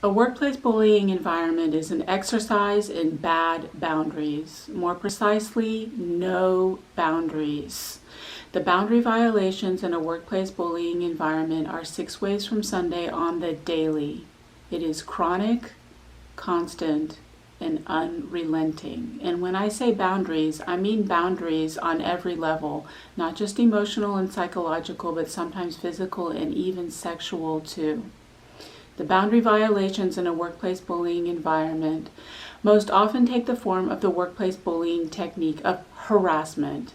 A workplace bullying environment is an exercise in bad boundaries. More precisely, no boundaries. The boundary violations in a workplace bullying environment are 6 ways from Sunday on the daily. It is chronic, constant, and unrelenting. And when I say boundaries, I mean boundaries on every level, not just emotional and psychological, but sometimes physical and even sexual too. The boundary violations in a workplace bullying environment most often take the form of the workplace bullying technique of harassment,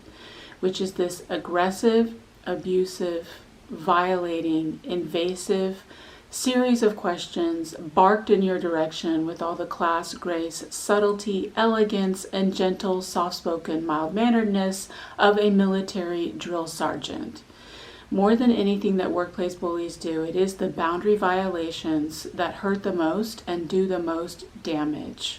which is this aggressive, abusive, violating, invasive series of questions barked in your direction with all the class, grace, subtlety, elegance, and gentle, soft-spoken, mild-manneredness of a military drill sergeant. More than anything that workplace bullies do, it is the boundary violations that hurt the most and do the most damage.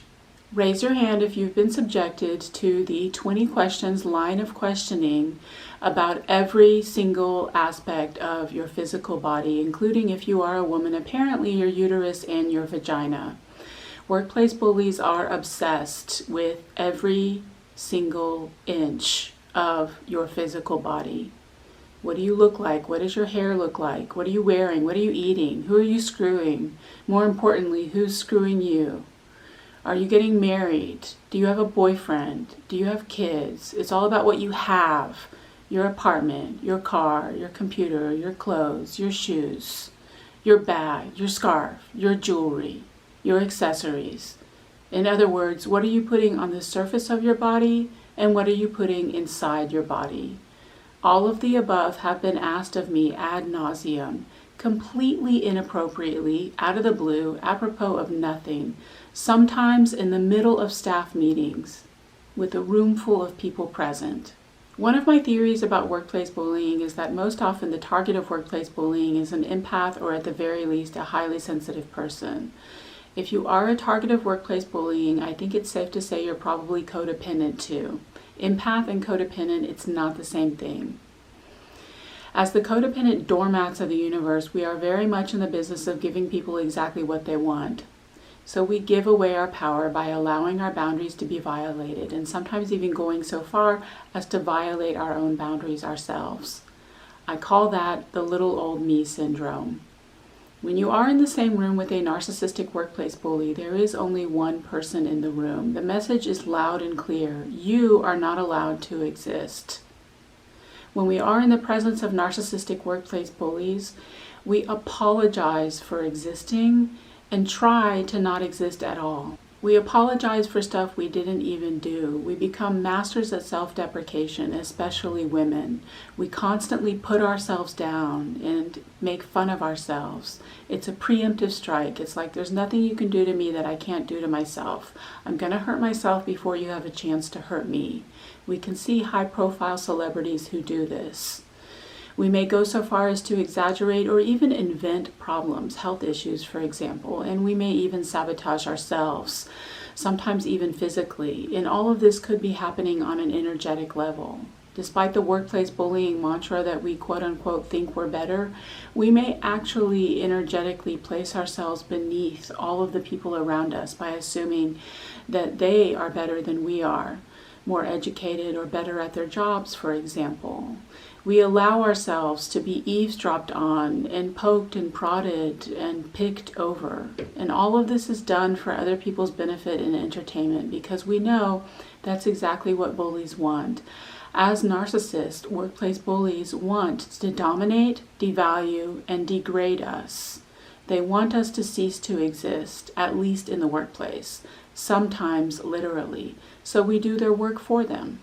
Raise your hand if you've been subjected to the 20 questions line of questioning about every single aspect of your physical body, including, if you are a woman, apparently your uterus and your vagina. Workplace bullies are obsessed with every single inch of your physical body. What do you look like? What does your hair look like? What are you wearing? What are you eating? Who are you screwing? More importantly, who's screwing you? Are you getting married? Do you have a boyfriend? Do you have kids? It's all about what you have. Your apartment, your car, your computer, your clothes, your shoes, your bag, your scarf, your jewelry, your accessories. In other words, what are you putting on the surface of your body and what are you putting inside your body? All of the above have been asked of me ad nauseum, completely inappropriately, out of the blue, apropos of nothing, sometimes in the middle of staff meetings, with a room full of people present. One of my theories about workplace bullying is that most often the target of workplace bullying is an empath, or at the very least a highly sensitive person. If you are a target of workplace bullying, I think it's safe to say you're probably codependent too. Empath and codependent, it's not the same thing. As the codependent doormats of the universe, we are very much in the business of giving people exactly what they want. So we give away our power by allowing our boundaries to be violated, and sometimes even going so far as to violate our own boundaries ourselves. I call that the little old me syndrome. When you are in the same room with a narcissistic workplace bully, there is only one person in the room. The message is loud and clear. You are not allowed to exist. When we are in the presence of narcissistic workplace bullies, we apologize for existing and try to not exist at all. We apologize for stuff we didn't even do. We become masters at self-deprecation, especially women. We constantly put ourselves down and make fun of ourselves. It's a preemptive strike. It's like, there's nothing you can do to me that I can't do to myself. I'm going to hurt myself before you have a chance to hurt me. We can see high-profile celebrities who do this. We may go so far as to exaggerate or even invent problems, health issues, for example, and we may even sabotage ourselves, sometimes even physically. And all of this could be happening on an energetic level. Despite the workplace bullying mantra that we quote-unquote think we're better, we may actually energetically place ourselves beneath all of the people around us by assuming that they are better than we are, more educated or better at their jobs, for example. We allow ourselves to be eavesdropped on and poked and prodded and picked over. And all of this is done for other people's benefit and entertainment, because we know that's exactly what bullies want. As narcissists, workplace bullies want to dominate, devalue, and degrade us. They want us to cease to exist, at least in the workplace, sometimes literally. So we do their work for them.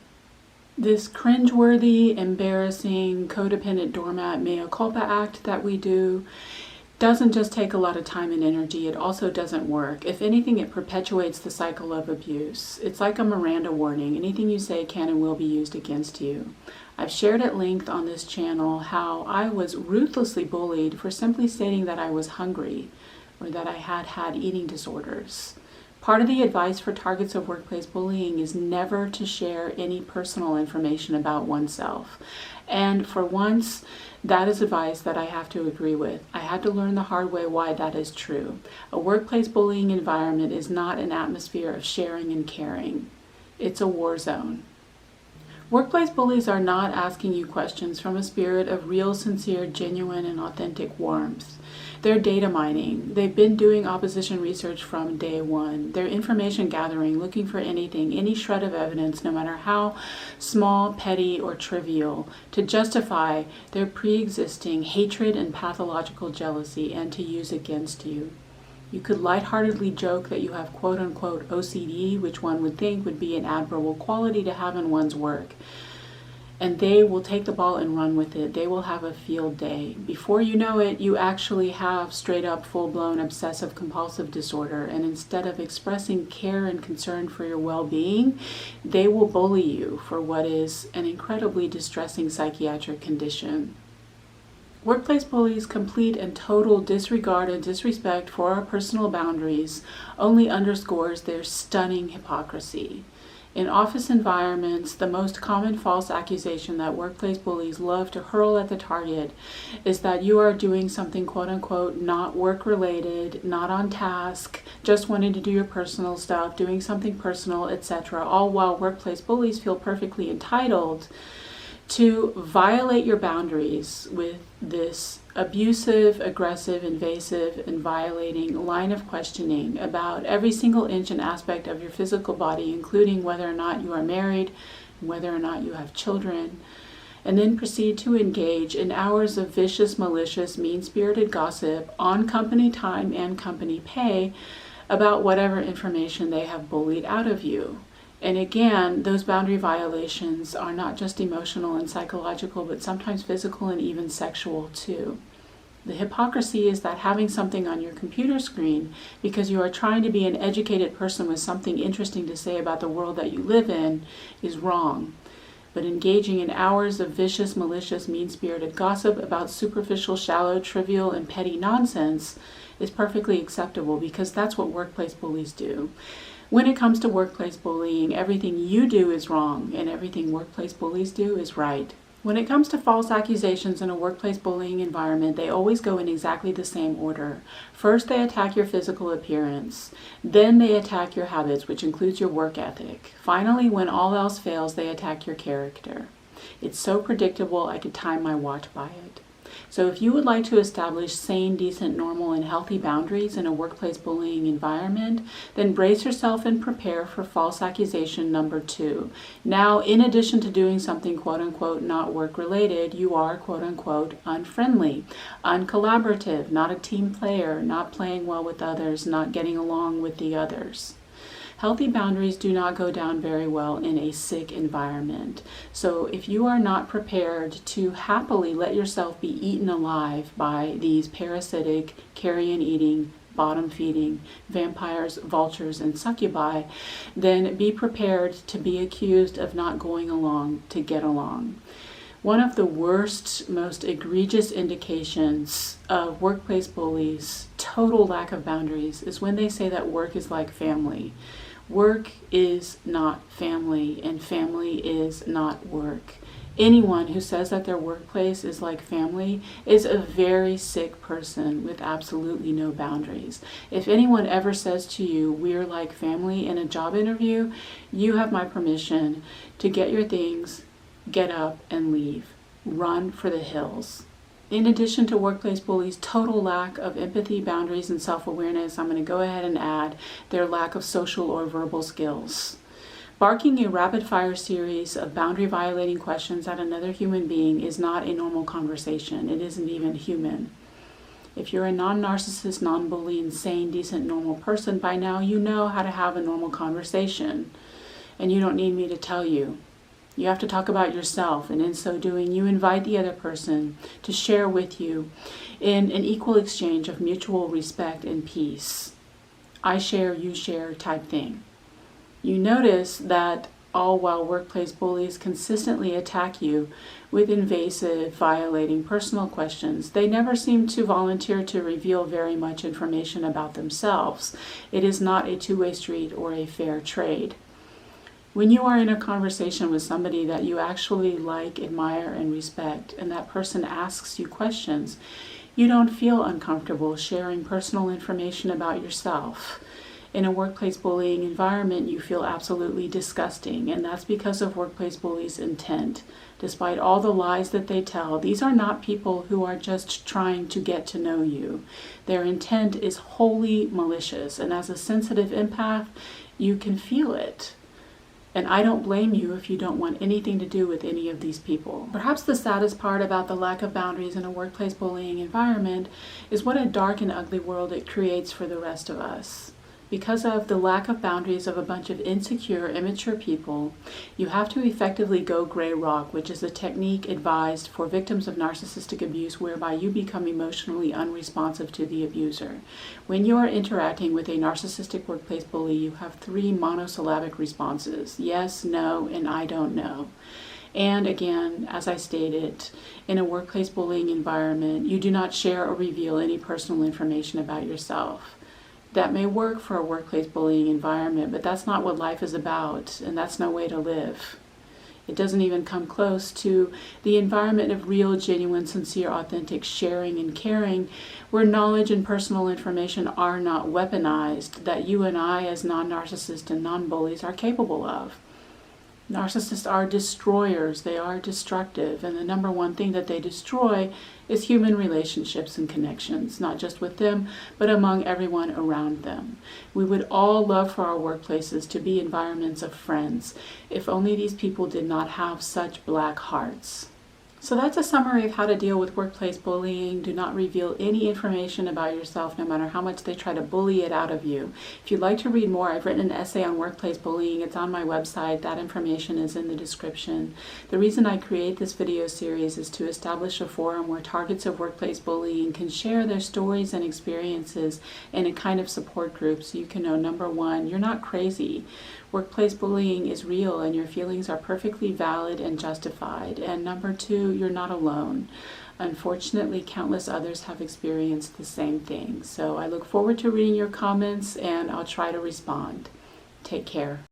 This cringeworthy, embarrassing, codependent doormat mea culpa act that we do doesn't just take a lot of time and energy, it also doesn't work. If anything, it perpetuates the cycle of abuse. It's like a Miranda warning. Anything you say can and will be used against you. I've shared at length on this channel how I was ruthlessly bullied for simply stating that I was hungry or that I had eating disorders. Part of the advice for targets of workplace bullying is never to share any personal information about oneself. And for once, that is advice that I have to agree with. I had to learn the hard way why that is true. A workplace bullying environment is not an atmosphere of sharing and caring. It's a war zone. Workplace bullies are not asking you questions from a spirit of real, sincere, genuine, and authentic warmth. They're data mining. They've been doing opposition research from day one. They're information gathering, looking for anything, any shred of evidence, no matter how small, petty, or trivial, to justify their pre-existing hatred and pathological jealousy and to use against you. You could lightheartedly joke that you have quote-unquote OCD, which one would think would be an admirable quality to have in one's work. And they will take the ball and run with it. They will have a field day. Before you know it, you actually have straight up full-blown obsessive compulsive disorder. And instead of expressing care and concern for your well-being, they will bully you for what is an incredibly distressing psychiatric condition. Workplace bullies' complete and total disregard and disrespect for our personal boundaries only underscores their stunning hypocrisy. In office environments, the most common false accusation that workplace bullies love to hurl at the target is that you are doing something quote-unquote not work-related, not on task, just wanting to do your personal stuff, doing something personal, etc., all while workplace bullies feel perfectly entitled to violate your boundaries with this abusive, aggressive, invasive, and violating line of questioning about every single inch and aspect of your physical body, including whether or not you are married, whether or not you have children, and then proceed to engage in hours of vicious, malicious, mean-spirited gossip on company time and company pay about whatever information they have bullied out of you. And again, those boundary violations are not just emotional and psychological, but sometimes physical and even sexual too. The hypocrisy is that having something on your computer screen because you are trying to be an educated person with something interesting to say about the world that you live in is wrong. But engaging in hours of vicious, malicious, mean-spirited gossip about superficial, shallow, trivial, and petty nonsense is perfectly acceptable because that's what workplace bullies do. When it comes to workplace bullying, everything you do is wrong and everything workplace bullies do is right. When it comes to false accusations in a workplace bullying environment, they always go in exactly the same order. First, they attack your physical appearance. Then they attack your habits, which includes your work ethic. Finally, when all else fails, they attack your character. It's so predictable, I could time my watch by it. So if you would like to establish sane, decent, normal, and healthy boundaries in a workplace bullying environment, then brace yourself and prepare for false accusation number 2. Now, in addition to doing something quote-unquote not work-related, you are quote-unquote unfriendly, uncollaborative, not a team player, not playing well with others, not getting along with the others. Healthy boundaries do not go down very well in a sick environment. So if you are not prepared to happily let yourself be eaten alive by these parasitic, carrion-eating, bottom-feeding vampires, vultures, and succubi, then be prepared to be accused of not going along to get along. One of the worst, most egregious indications of workplace bullies' total lack of boundaries is when they say that work is like family. Work is not family, and family is not work. Anyone who says that their workplace is like family is a very sick person with absolutely no boundaries. If anyone ever says to you, "We're like family," in a job interview, you have my permission to get your things, get up, and leave. Run for the hills. In addition to workplace bullies' total lack of empathy, boundaries, and self-awareness, I'm going to go ahead and add their lack of social or verbal skills. Barking a rapid-fire series of boundary-violating questions at another human being is not a normal conversation. It isn't even human. If you're a non-narcissist, non-bullying, sane, decent, normal person, by now you know how to have a normal conversation. And you don't need me to tell you. You have to talk about yourself, and in so doing, you invite the other person to share with you in an equal exchange of mutual respect and peace. I share, you share type thing. You notice that all while workplace bullies consistently attack you with invasive, violating personal questions. They never seem to volunteer to reveal very much information about themselves. It is not a two-way street or a fair trade. When you are in a conversation with somebody that you actually like, admire, and respect, and that person asks you questions, you don't feel uncomfortable sharing personal information about yourself. In a workplace bullying environment, you feel absolutely disgusting, and that's because of workplace bullies' intent. Despite all the lies that they tell, these are not people who are just trying to get to know you. Their intent is wholly malicious, and as a sensitive empath, you can feel it. And I don't blame you if you don't want anything to do with any of these people. Perhaps the saddest part about the lack of boundaries in a workplace bullying environment is what a dark and ugly world it creates for the rest of us. Because of the lack of boundaries of a bunch of insecure, immature people, you have to effectively go gray rock, which is a technique advised for victims of narcissistic abuse whereby you become emotionally unresponsive to the abuser. When you are interacting with a narcissistic workplace bully, you have 3 monosyllabic responses: yes, no, and I don't know. And again, as I stated, in a workplace bullying environment, you do not share or reveal any personal information about yourself. That may work for a workplace bullying environment, but that's not what life is about, and that's no way to live. It doesn't even come close to the environment of real, genuine, sincere, authentic sharing and caring, where knowledge and personal information are not weaponized, that you and I as non-narcissists and non-bullies are capable of. Narcissists are destroyers. They are destructive, and the number one thing that they destroy is human relationships and connections, not just with them, but among everyone around them. We would all love for our workplaces to be environments of friends, if only these people did not have such black hearts. So that's a summary of how to deal with workplace bullying. Do not reveal any information about yourself, no matter how much they try to bully it out of you. If you'd like to read more, I've written an essay on workplace bullying. It's on my website. That information is in the description. The reason I create this video series is to establish a forum where targets of workplace bullying can share their stories and experiences in a kind of support group, so you can know, number one, you're not crazy. Workplace bullying is real and your feelings are perfectly valid and justified. And number two, you're not alone. Unfortunately, countless others have experienced the same thing. So I look forward to reading your comments and I'll try to respond. Take care.